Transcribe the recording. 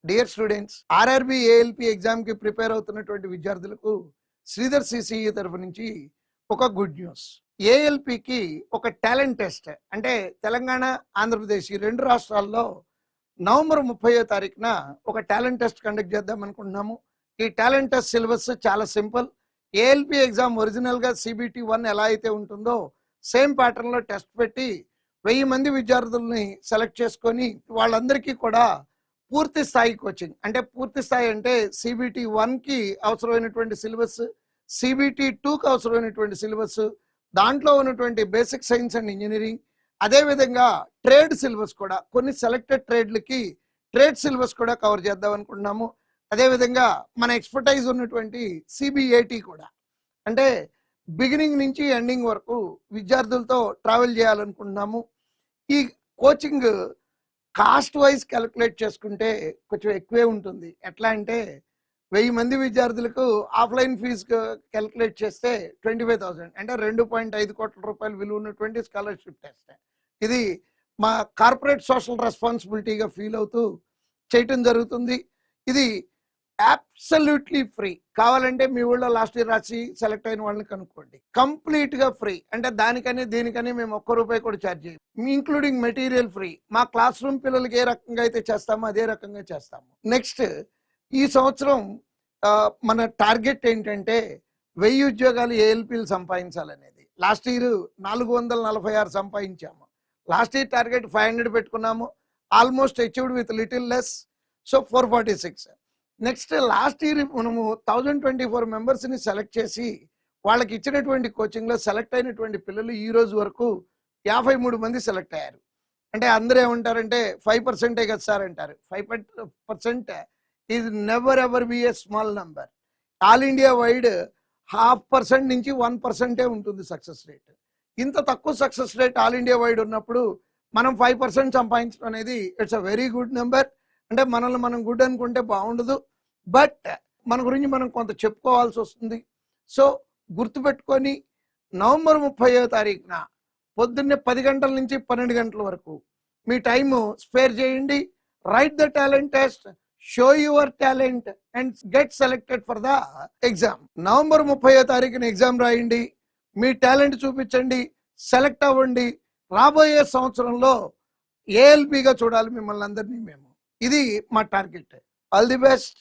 Dear students, RRB ALP exam కి prepare అవుతున్నటువంటి విద్యార్థులకు శ్రీధర్ సిసిఈ తరఫు నుంచి ఒక గుడ్ న్యూస్. ఏఎల్పికి ఒక టాలెంట్ టెస్ట్, అంటే తెలంగాణ ఆంధ్రప్రదేశ్ ఈ రెండు రాష్ట్రాల్లో నవంబర్ 30వ తారీఖున ఒక టాలెంట్ టెస్ట్ కండక్ట్ చేద్దాం అనుకుంటున్నాము. ఈ టాలెంట్ టెస్ట్ సిలబస్ చాలా సింపుల్. ఏఎల్పి ఎగ్జామ్ ఒరిజినల్ గా సిబిటి 1 ఎలా అయితే ఉంటుందో సేమ్ ప్యాటర్న్ లో టెస్ట్ పెట్టి 1000 మంది విద్యార్థుల్ని సెలెక్ట్ చేసుకొని వాళ్ళందరికీ కూడా పూర్తి స్థాయి కోచింగ్, అంటే పూర్తి స్థాయి అంటే సిబిటి 1కి అవసరమైనటువంటి సిలబస్, సిబిటి 2కి అవసరమైనటువంటి సిలబస్, దాంట్లో ఉన్నటువంటి బేసిక్ సైన్స్ అండ్ ఇంజనీరింగ్, అదేవిధంగా ట్రేడ్ సిలబస్ కూడా కొన్ని సెలెక్టెడ్ ట్రేడ్లకి ట్రేడ్ సిలబస్ కూడా కవర్ చేద్దాం అనుకుంటున్నాము. అదేవిధంగా మన ఎక్స్పర్టైజ్ ఉన్నటువంటి సిబిఏటి కూడా, అంటే బిగినింగ్ నుంచి ఎండింగ్ వరకు విద్యార్థులతో ట్రావెల్ చేయాలనుకుంటున్నాము. ఈ కోచింగ్ కాస్ట్ వైజ్ క్యాలిక్యులేట్ చేసుకుంటే కొంచెం ఎక్కువే ఉంటుంది. ఎట్లా అంటే 1000 మంది విద్యార్థులకు ఆఫ్లైన్ ఫీజు క్యాలిక్యులేట్ చేస్తే 25,000, అంటే 2.5 కోట్ల రూపాయలు విలువ ఉన్నటువంటి స్కాలర్షిప్ టెస్ట్. ఇది మా కార్పొరేట్ సోషల్ రెస్పాన్సిబిలిటీగా ఫీల్ అవుతూ చేయటం జరుగుతుంది. ఇది అబ్సల్యూట్లీ ఫ్రీ. కావాలంటే మీ ఊళ్ళో లాస్ట్ ఇయర్ రాసి సెలెక్ట్ అయిన వాళ్ళని కనుక్కోండి. కంప్లీట్ గా ఫ్రీ, అంటే దానికని దీనికని మేము ₹1 కూడా ఛార్జ్ చేయం. Including material free. మా క్లాస్ రూమ్ పిల్లలకి ఏ రకంగా అయితే చేస్తామో అదే రకంగా చేస్తాము. నెక్స్ట్, ఈ సంవత్సరం మన టార్గెట్ ఏంటంటే 1000 ఉద్యోగాలు ఏఎల్పీలు సంపాదించాలనేది. లాస్ట్ ఇయర్ 446 సంపాదించాము. లాస్ట్ ఇయర్ టార్గెట్ 500 పెట్టుకున్నాము. Almost achieved with little less, so 446. Next, last year మనము 1024 మెంబర్స్ని సెలెక్ట్ చేసి వాళ్ళకి ఇచ్చినటువంటి కోచింగ్లో సెలెక్ట్ అయినటువంటి పిల్లలు ఈ రోజు వరకు 53 మంది సెలెక్ట్ అయ్యారు. అంటే అందరూ ఏమంటారంటే 5% కదా సార్ అంటారు. 5% is never ever B a small number. All India wide 0.5% నుంచి 1% ఉంటుంది సక్సెస్ రేట్. ఇంత తక్కువ success rate all India wide ఉన్నప్పుడు మనం 5% సంపాదించడం అనేది it's a very good number. అంటే మనల్ని మనం గుడ్ అనుకుంటే బాగుండదు, బట్ మన గురించి మనం కొంత చెప్పుకోవాల్సి వస్తుంది. సో గుర్తుపెట్టుకొని నవంబర్ 30వ తారీఖున పొద్దున్నే 10 గంటల నుంచి 12 గంటల వరకు మీ టైము స్పేర్ చేయండి. Write the talent test, show your talent and get selected for the exam. November 30వ తారీఖున ఎగ్జామ్ రాయండి, మీ టాలెంట్ చూపించండి, సెలెక్ట్ అవ్వండి. రాబోయే సంవత్సరంలో ఏఎల్పిగా చూడాలి మిమ్మల్ని అందరినీ మేము. ఇది మా టార్గెట్. All the best.